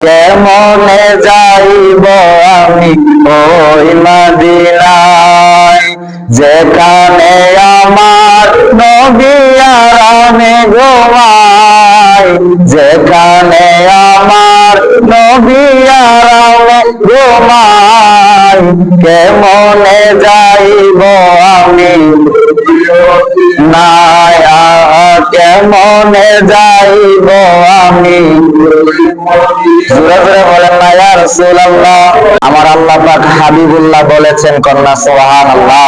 কেমনে যাইব আমি ওই মদিনায়, যেখানে আমার নবী আরামে ঘুমায়, যেখানে আমার নবী আরামে ঘুমায়। কেমনে যাইব আমি নায়া, কেমনে যাইব আমি। জোরে জোরে বলেন না ইয়া রাসূলুল্লাহ। আমার আল্লাহ পাক হাবিবুল্লাহ বলেছেন, কন্যা সুবহানাল্লাহ।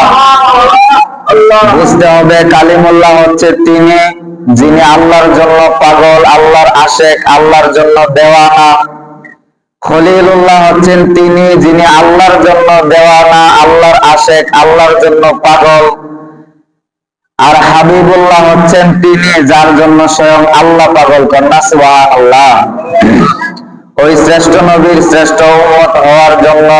বুঝতে হবে কালিমুল্লাহ হচ্ছে তিনি যিনি আল্লাহর জন্য পাগল, আল্লাহর আশেক, আল্লাহর জন্য দেওয়ানা। খলিলুল্লাহ হচ্ছেন তিনি যিনি আল্লাহর জন্য দেওয়ানা, আল্লাহর আশেক, আল্লাহর জন্য পাগল। আর হাবিবুল্লাহ হচ্ছেন তিনি যার জন্য স্বয়ং আল্লাহ পাগল। কন্যা সুবহানাল্লাহ। ওই শ্রেষ্ঠ নবীর শ্রেষ্ঠ উম্মত হওয়ার জন্য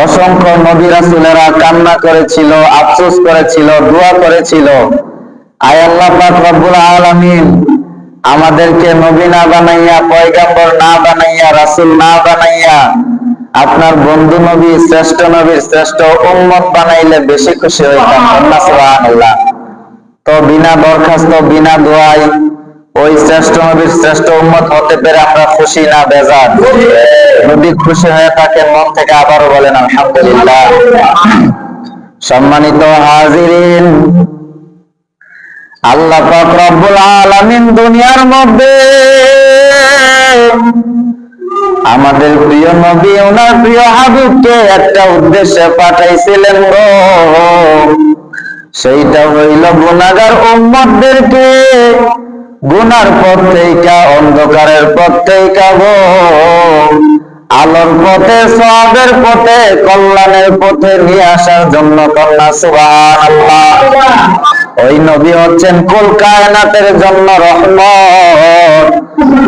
অসংখ্য নবী রাসূলেরা কান্না করেছিল, আফসোস করেছিল, দোয়া করেছিল, আয় আল্লাহ পাক রব্বুল আলামিন আমাদেরকে নবী না বানাইয়া, পয়গম্বর না বানাইয়া, রাসূল না বানাইয়া আপনার বন্ধু নবী, শ্রেষ্ঠ নবীর শ্রেষ্ঠ উম্মত বানাইলে বেশি খুশি হইতাম। আল্লাহ সুবহানাল্লাহ। তো বিনা দরখাস্ত, বিনা দোয়ায় ওই শ্রেষ্ঠ নবীর শ্রেষ্ঠ উম্মত হতে পেরে আমরা খুশি না বেজার? যদি খুশি হয়ে থাকে মন থেকে আবারও বলেন আলহামদুলিল্লাহ। সম্মানিত হাজিরিন, আল্লাহ পাক রব্বুল আলামিন দুনিয়ার মধ্যে আমাদের প্রিয় নবী, ওনার প্রিয় হাবিবকে একটা উদ্দেশ্যে পাঠাইছিলেন গো। সেইটা হইল গুনাহগার উম্মতদেরকে গুনার পথ থেকে, অন্ধকারের পথ থেকে গো আলোর পথে, সওয়াবের পথে, কল্যাণের পথে নিয়ে আসার জন্য। কন্যা সুবহানাল্লাহ। ওই নবী হচ্ছেন কুল কায়নাতের জন্য রহমত।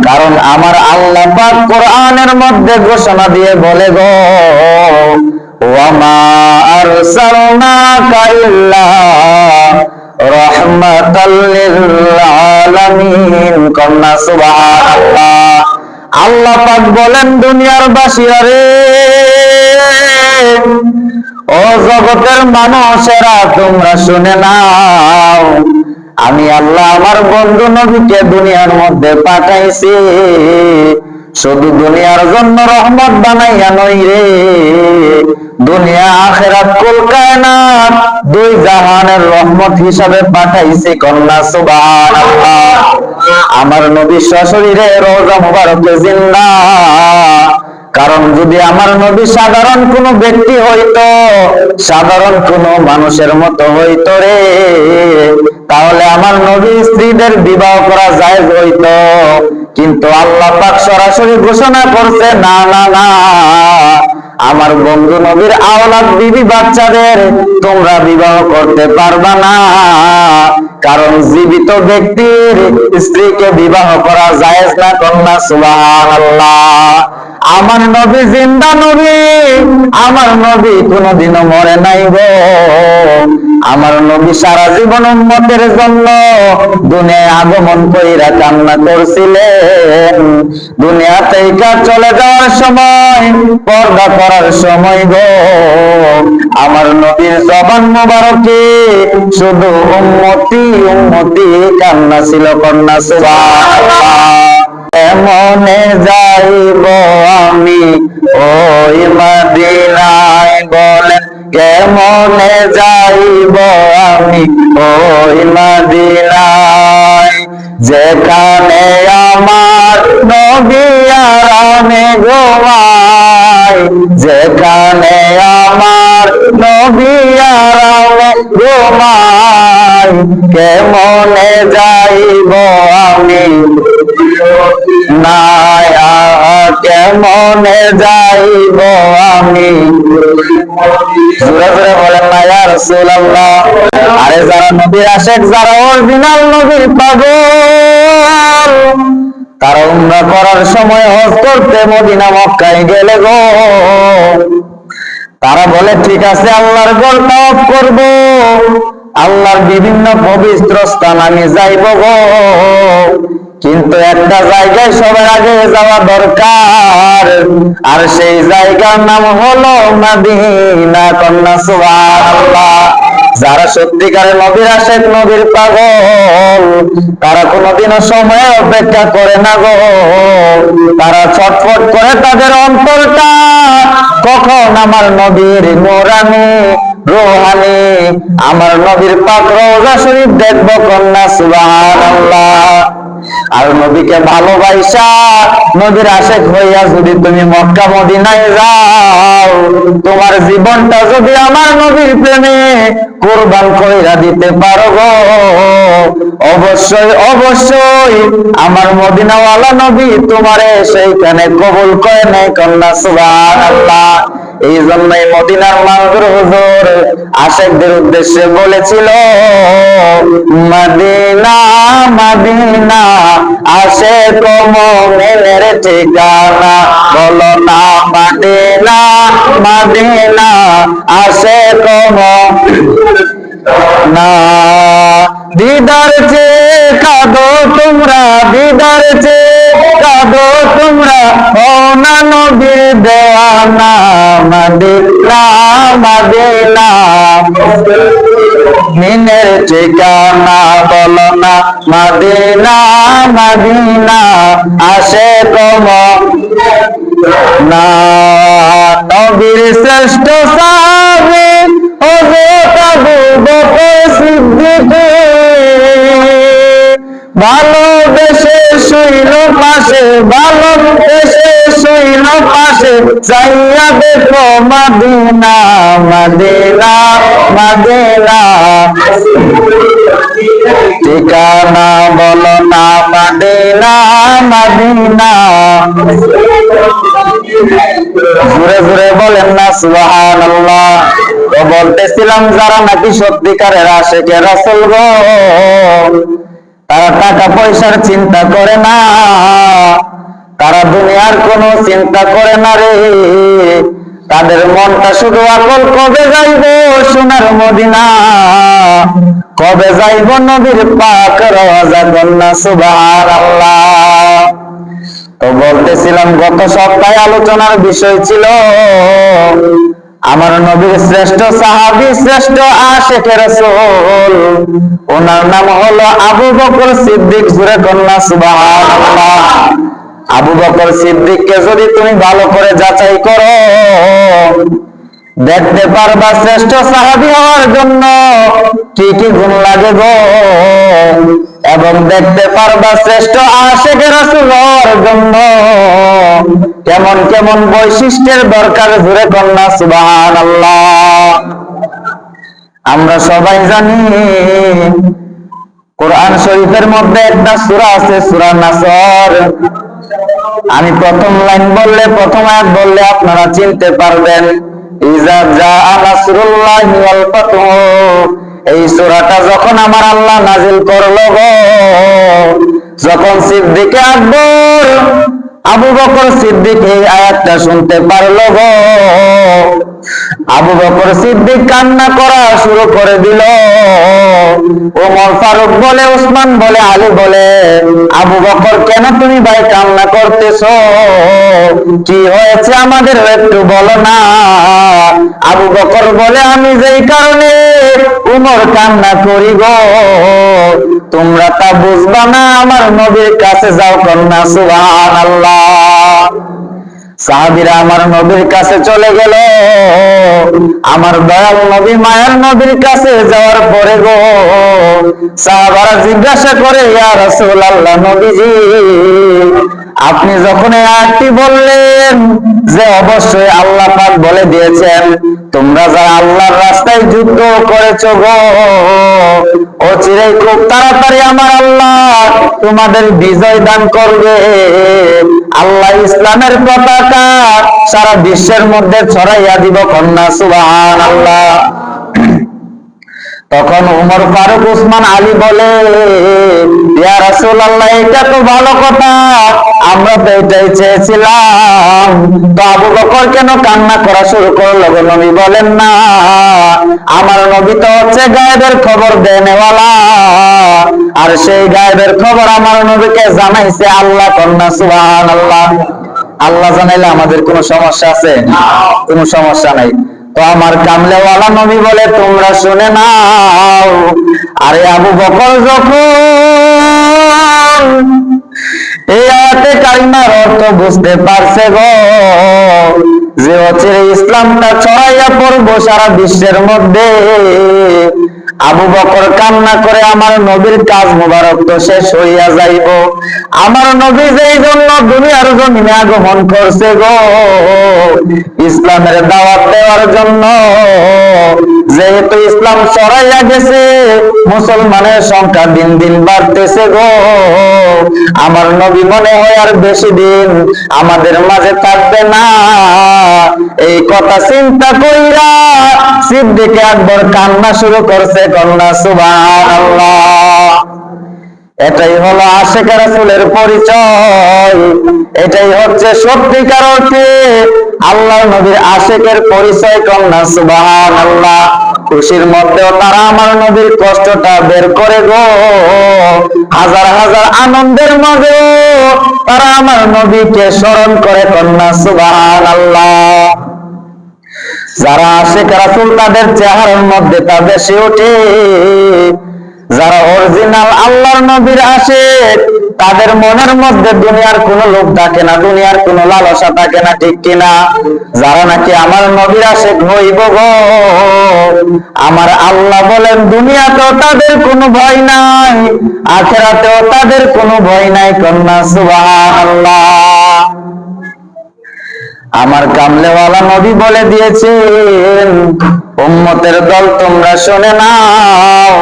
কারণ আমার আল্লাহ পাক কোরআনের মধ্যে ঘোষণা দিয়ে বলে গো, ওয়ামা আরসালনাকা ইল্লা রাহমাতাল লিল আলামিন। কন্যা সুবহানাল্লাহ। আল্লাহ পাক বলেন, দুনিয়ার বাসীরা রে, ও জগতের মানুষেরা তোমরা শুনে নাও, আমি আল্লাহ আমার বন্ধু নবীকে দুনিয়ার মধ্যে পাঠাইছি শুধু দুনিয়ার জন্য রহমত বানাইয়া নই রে, দুনিয়া আখিরাত কুল কায়নাত দুই জাহানের রহমত হিসাবে পাঠাইছি। কন্যা সুবহানাল্লাহ। আমার নবী সশরীরে রওজা মুবারকে জিন্দা। কারণ যদি আমার নবী সাধারণ কোন ব্যক্তি হইতো, সাধারণ কোন মানুষের মতো হইতো রে, তাহলে আমার নবী স্ত্রীদের বিবাহ করা জায়েজ হইতো। কিন্তু আল্লাহ পাক সরাসরি ঘোষণা করছে, না না না, আমার বন্ধু নবীর আওলাদ বিবি বাচ্চাদের তোমরা বিবাহ করতে পারবা না। কারণ জীবিত ব্যক্তির স্ত্রীকে বিবাহ করা জায়েজ না। কন্যা সুবহানাল্লাহ। আমার নবী জিন্দা নবী, আমার নবী কোনদিনও মরে নাই গো। আমার নবী সারা জীবন উম্মতের জন্য দুনিয়ায় আগমন কইরা কান্না করছিলেন। দুনিয়া থেকে চলে যাওয়ার সময়, পর্দা করার সময় গো আমার নবীর জবান মোবারকে শুধু উম্মতি উম্মতি কান্না ছিল। কন্যা সুবহানাল্লাহ। কেমনে যাইব আমি ওই মদিনায়, বলেন কেমনে যাইব আমি ওই মদিনায়, যেখানে আমার নবী আরামে ঘুমায়, যেখানে আমার নবী আরামে ঘুমায়। কেমনে যাইব আমি নায়া, কেমনে যাইব আমি। জোরে জোরে বলেন না ইয়া রাসূলুল্লাহ। আরে যারা নবীর আশেক, যারা অরিজিনাল নবীর পাগল, তারা উমরা করার সময়, হজ করতে মদিনা মক্কায় গেলে গো, তারা বলে ঠিক আছে আল্লাহর ঘর তাওয়াফ করব, আল্লাহর বিভিন্ন পবিত্র স্থান আমি যাইব গো, কিন্তু একটা জায়গায় সবার আগে যাওয়া দরকার, আর সেই জায়গার নাম হলো মদিনা। কন্যা সুবহানাল্লাহ। যারা সত্যিকারের নবীর আশিক, নবীর পাগল, তারা কোনোদিনও সময় অপেক্ষা করে না গো। তারা ছটফট করে তাদের অন্তরটা, কখন আমার নবীর নূরানি রোহানি, আমার নবীর পাক রওজা শরীফ দেখবো। কন্যা সুবহানাল্লাহ। আর নবীকে ভালোবাসা, নবীর আশিক হইয়া যদি তুমি মক্কা মদিনায় যাও, তোমার জীবনটা যদি আমার নবীর প্রেমে কুরবান কইরা দিতে পারো গো, অবশ্যই অবশ্যই আমার মদিনাওয়ালা নবী তোমারে সেইখানে কবুল করে নেয়। কন্যা সুবহানাল্লাহ। এই জন্যই মদিনার মানজুর হুজুর আশিকদের উদ্দেশ্যে বলেছিল, মদিনা মদিনা আশিক মুমিনের ঠিকানা, বলো না মদিনা মদিনা আশিক না। দিদার চেয়ে কাঁদো তোমরা, দিদার চেয়ে কাঁদো তোমরা, ও না নবীর দেওয়ানা, মদিনা মদিনা মিনের ঠিকানা, বলো না মদিনা মদিনা আশিক না। নবীর শ্রেষ্ঠ সাহাবী হযরত আবু বকর সিদ্দিক, ভালোবেসে শুইল পাশে, ভালোবেসে শুইল পাশে, যাইয়া দেখো মদিনা মদিনা মদিনা ঠিকানা, বলো না মদিনা মদিনা। জোরে জোরে বলেন না সুবহানাল্লাহ। তো বলতেছিলাম, যারা নাকি সত্যিকারের আশিকে রাসূল গো, তারা টাকা পয়সার চিন্তা করে না, তারা দুনিয়ার কোনো চিন্তা করে না রে। তাদের মনটা শুধু আকল, কবে যাইব সোনার মদিনা, কবে যাইব নবীর পাক রওজা। কন্যা সুবহানাল্লাহ। তো বলতেছিলাম, গত সপ্তাহে আলোচনার বিষয় ছিল আমার নবীর শ্রেষ্ঠ সাহাবী, শ্রেষ্ঠ আশিকে রাসূল, ওনার নাম হলো আবু বকর সিদ্দিক। জোরে কন্যা সুবহানাল্লাহ। আবু বকর সিদ্দিককে যদি তুমি ভালো করে যাচাই করো, দেখতে পারবা শ্রেষ্ঠ সাহাবী হওয়ার জন্য কি কি গুণ লাগে গো, এবং দেখতে পারবা শ্রেষ্ঠ আশিকে রাসূল হওয়ার জন্য কেমন কেমন বৈশিষ্ট্যের দরকার। জোরে কন্যা সুবহানাল্লাহ। আমরা সবাই জানি কোরআন শরীফের মধ্যে একটা সূরা আছে, সূরা নাসর। আমি প্রথম লাইন বললে, প্রথম আয়াত বললে আপনারা চিনতে পারবেন। ইজা জাআ নাসরুল্লাহি ওয়াল ফাতহু, এই সূরাটা যখন আমার আল্লাহ নাজিল করলো গো, যখন সিদ্দিক আকবর আবু বকর সিদ্দিক এই আয়াতটা শুনতে পারলো গো, আবু বকর সিদ্দিক কান্না করা শুরু করে দিল। ওমর ফারুক বলে, উসমান বলে, আলী বলে, আবু বকর কেন তুমি ভাই কান্না করতেছো, কি হয়েছে আমাদের একটু বলো না। আবু বকর বলে, আমি যেই কারণে উমর কান্না করি গো, তোমরা তা বুঝবা না, আমার নবীর কাছে যাও। কন্যা সুবহানাল্লাহ। সাহাবীরা আমার নবীর কাছে চলে গেল। আমার দয়াল নবী মায়ার নবীর কাছে যাওয়ার পরে গো, সাহাবারা জিজ্ঞাসা করে, ইয়া রাসূলুল্লাহ, নবীজি আপনি যখন এই আয়াতটি বললেন যে অবশ্যই আল্লাহ পাক বলে দিয়েছেন, তোমরা যারা আল্লাহর রাস্তায় যুদ্ধ করেছো গো, অচিরেই খুব তাড়াতাড়ি আমার আল্লাহ তোমাদের বিজয় দান করবে। আল্লাহ ইসলামের পতাকা সারা বিশ্বের মধ্যে ছড়াইয়া দিব। কন্যা সুবহানাল্লাহ। তখন উমর ফারুক উসমান আলী বলে, ইয়া রাসূলুল্লাহ, এটা তো ভালো কথা, আমরা তো এটাই চেয়েছিলাম। তো আবু বকর কেন কান্না করা শুরু করলো? নবী বলেন, না, আমার নবী তো হচ্ছে গায়েবের খবর দেনেওয়ালা, আর সেই গায়েবের খবর আমার নবীকে জানাইছে আল্লাহ। কন্যা সুবহানাল্লাহ। আল্লাহ জানাইলে আমাদের কোনো সমস্যা আছে? কোনো সমস্যা নাই। তো আমার কামলেওয়ালা নবী বলে, তোমরা শুনে নাও। আরে আবু বকর যখন এই আয়াতে কারিমার অর্থ বুঝতে পারছে গো, যে অচিরে ইসলামটা ছড়াইয়া পড়বো সারা বিশ্বের মধ্যে, আবু বকর কান্না করে, আমার নবীর কাজ মুবারক তো শেষ হইয়া যাইব। আমার নবী যেই জন্য দুনিয়ার জমিনে আগমন করছে গো, ইসলামের দাওয়াত দেওয়ার জন্য, যেহেতু ইসলাম ছড়াইয়া গেছে, মুসলমানের সংখ্যা দিন দিন বাড়তেছে গো, আমার নবী মনে হয় আর বেশি দিন আমাদের মাঝে থাকবে না। এই কথা চিন্তা কইরা সিদ্দিক আকবর কান্না শুরু করছে। কন্যা সুবহানাল্লাহ। এটাই হলো আশিক রাসূলের পরিচয়, এটাই হচ্ছে সত্যিকার অর্থে আল্লাহর নবীর আশিকের পরিচয়। কন্যা সুবহানাল্লাহ। খুশির মধ্যেও তারা আমার নবীর কষ্টটা বের করে গো, হাজার হাজার আনন্দের মাঝেও তারা আমার নবীকে স্মরণ করে। কন্যা সুবহানাল্লাহ। যারা আশিক রাসূল তাদের চেহারার মধ্যে তা বেশি ওঠে, যারা অরিজিনাল আল্লাহর নবীর আশিক তাদের মনের মধ্যে দুনিয়ার কোনো লোভ থাকে না, দুনিয়ার কোনো লালসা থাকে না, ঠিক কিনা? যারা নাকি আমার নবীর আশিক হইব গো, আমার আল্লাহ বলেন দুনিয়াতেও তাদের কোনো ভয় নাই, আখিরাতেও তাদের কোনো ভয় নাই। কন্যা সুবহানাল্লাহ। আমার কামলেওয়ালা নবী বলে দিয়েছেন, উম্মতের দল তোমরা শুনে নাও,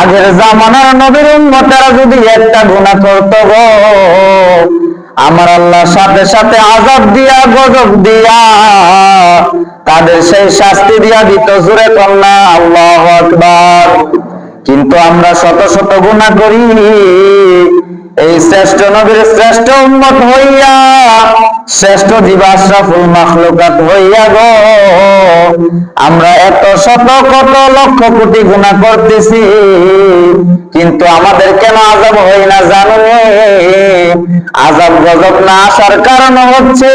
আগের জামানার নবীর উম্মতেরা যদি একটা গুনাহ করতো গো, আমার আল্লাহ সাথে সাথে আযাব দিয়া, গজব দিয়া তাদের সেই শাস্তি দিয়া দিত। জোরে কন্যা আল্লাহু আকবার। কিন্তু আমরা শত শত গুনাহ করি, এই শ্রেষ্ঠ নবীর শ্রেষ্ঠ উম্মত হইয়া, শ্রেষ্ঠ জীব আশরাফুল মাখলুকাত হইয়া গো, আমরা এত শত কত লক্ষ কোটি গুনাহ করতেছি, কিন্তু আমাদের কেন আযাব হয় না জানো? আযাব গজব না আসার কারণ হচ্ছে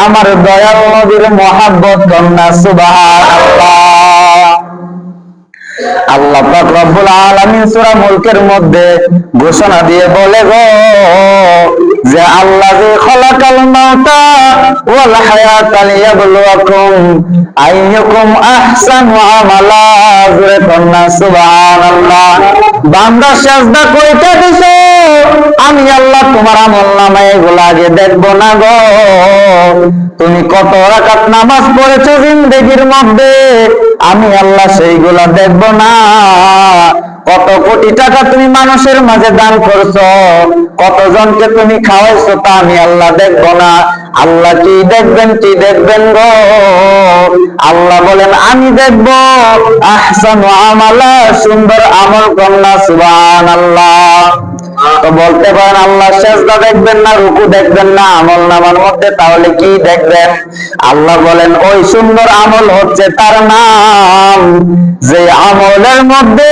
আমার দয়াল নবীর মহব্বত। কন্যা সুবহানাল্লাহ। আল্লাহ পাক রব্বুল আলামিন সূরা মুলকের মধ্যে ঘোষণা দিয়ে বলে গো, যে আল্লাহ যে খলাকাল মাউতা ওয়াল হায়াতা লিয়াবলুয়াকুম আইয়ুকুম আহসানু আমালা। জোরে কন্যা সুবহানাল্লাহ। বান্দা সিজদা কইতে দিছো, আমি আল্লাহ তোমার আমলনামায় এগুলো আগে দেখবো না গো। তুমি কত রাকাত নামাজ পড়েছো জিন্দেগীর মধ্যে, আমি আল্লাহ সেইগুলা দেখবো না। কত কোটি টাকা তুমি মানুষের মাঝে দান করছো, কতজনকে তুমি খাওয়াইছো, তা আমি আল্লাহ দেখবো না। আল্লাহ কি দেখবেন? কি দেখবেন গো? আল্লাহ বলেন আমি দেখবো আহসানু আমালা, সুন্দর আমল। কন্যা সুবহানাল্লাহ। তো বলতে পারেন আল্লাহ সেজদা দেখবেন না, রুকু দেখবেন না আমল নামার মধ্যে, তাহলে কি দেখবেন? আল্লাহ বলেন ওই সুন্দর আমল হচ্ছে তার নাম, যে আমলের মধ্যে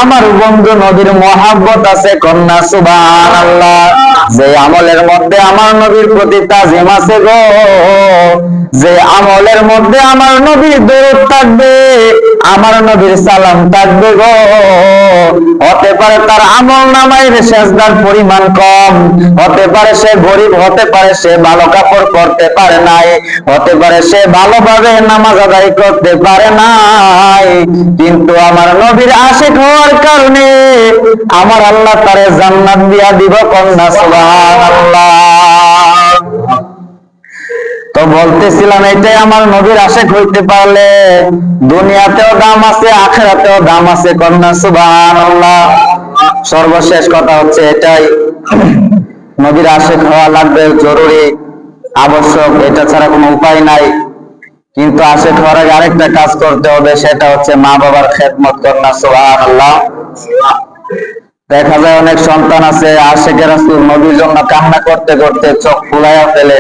আমার বন্ধু নবীর মহব্বত আছে। কন্যা সুবহানাল্লাহ। যে আমলের মধ্যে আমার নবীর প্রতি তাজিম আছে গো, যে আমলের মধ্যে আমার নবীর দরুদ থাকবে, আমার নবীর সালাম থাকবে গো, হতে পারে তার আমল নামায় সেজদার পরিমাণ কম, হতে পারে সে গরিব, হতে পারে সে ভালো কাপড় পরতে পারে নাই, হতে পারে সে ভালোভাবে নামাজ আদায় করতে পারে নাই, কিন্তু আমার নবীর আশিক হওয়ার কারণে আমার আল্লাহ তারে জান্নাত দিয়া দিব। কন্যা সুবহানাল্লাহ। তো বলতেছিলাম এটাই আমার নবীর আশিক হইতে পারলে দুনিয়াতেও দাম আছে, আখিরাতেও দাম আছে। কন্যা সুবহানাল্লাহ। সর্বশেষ কথা হচ্ছে এটাই, নবীর আশিক হওয়া লাগবে, জরুরি, আবশ্যক, এটা ছাড়া কোনো উপায় নাই। কিন্তু আশেক হওয়ার আগে আরেকটা কাজ করতে হবে, সেটা হচ্ছে মা বাবার খেদমত করা। সুবহানাল্লাহ। দেখা যায় অনেক সন্তান আছে আশেকে রাসূল নবীর জন্য কান্না করতে করতে চোখ ফুলাইয়া ফেলে,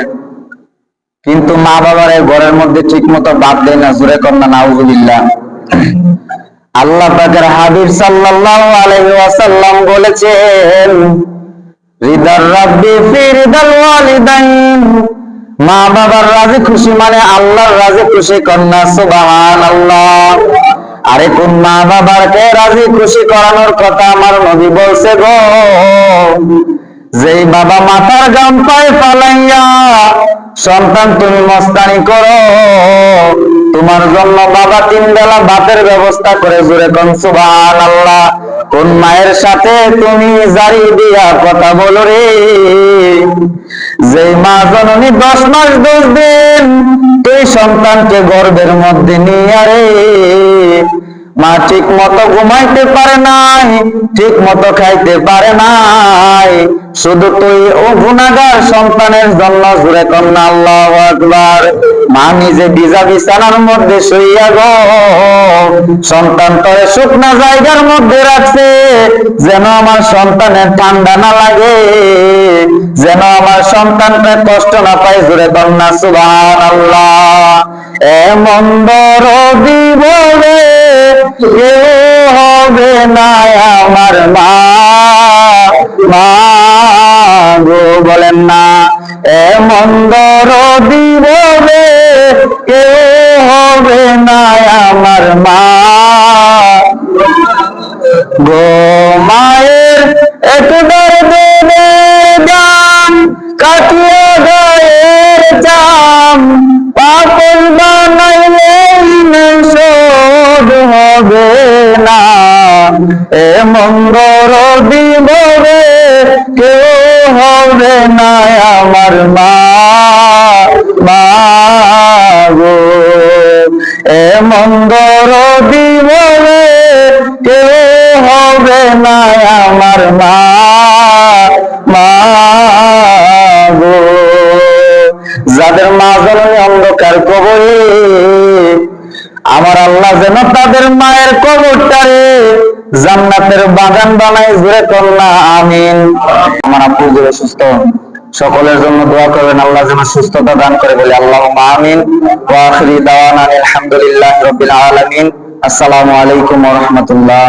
কিন্তু মা বাবার এই ঘরের মধ্যে ঠিক মতো বাদ দেয় না। জোরে কন্যা নাউজুবিল্লাহ। আল্লাহ পাকের হাবিব সাল্লাল্লাহু আলাইহি ওয়াসাল্লাম বলেছেন, রিদার রাব্বি ফি রিদাল ওয়ালিদাইন, মা বাবার রাজি খুশি মানে আল্লাহর রাজি খুশি কন্যা। সুবহানাল্লাহ। আরে কোন মা বাবাকে রাজি খুশি করানোর কথা আমার নবী বলছে গো, যেই বাবা মাথার গাম পায়ে ফালাইয়া সন্তান তুমি মস্তানি করো, তোমার জন্য বাবা 3 বেলা ভাতের ব্যবস্থা করে। জোরে কোন সুবহানাল্লাহ। কোন মায়ের সাথে তুমি জারি দিয়া কথা বলো রে, যে মা জননী 10 মাস 10 দিন এই সন্তানকে গর্ভের মধ্যে নিয়ে রে মা ঠিক মতো ঘুমাইতে পারে নাই, ঠিক মতো খাইতে পারে নাই, শুধু তুই ও গুনাহগার সন্তানের জন্য। জোরে কন্যা আল্লাহু আকবার। মা নিজে ভিজা বিছানার মধ্যে শুইয়া গো সন্তান তরে শুকনা জায়গার মধ্যে রাখছে, যেন আমার সন্তানের ঠান্ডা না লাগে, যেন আমার সন্তানটা কষ্ট না পায়। জোরে কন্যা সুবহানাল্লাহ। এমন দরদি বলে কেউ হবে না আমার মা, মা গো বলেন না। এমন দরদি বলে কেউ হবে না আমার মা গো। মায়ের এক দরদে জান কাটিয়ে গায়ের চাম, পাগল বানাইলে শোধ হবে না। এমন দরদি বলে কেউ হবে না আমার মা, মা গো। এমন দরদি বলে কেউ হবে না আমার মা, মা গো। যাদের মা জননী অন্ধকার কবরে, আমার আল্লাহ যেন তাদের মায়ের কবরটারে জান্নাতের বাগান বানায়। জোরে কন্যা আমিন। আমার আপু যে অসুস্থ, সকলের জন্য দোয়া করবেন, আল্লাহ যেন সুস্থতা দান করে, বলি আল্লাহুম্মা আমিন। ওয়া আখিরি দাওয়ানা আলহামদুলিল্লাহি রাব্বিল আলামিন। আসসালামু আলাইকুম ওয়া রাহমাতুল্লাহ।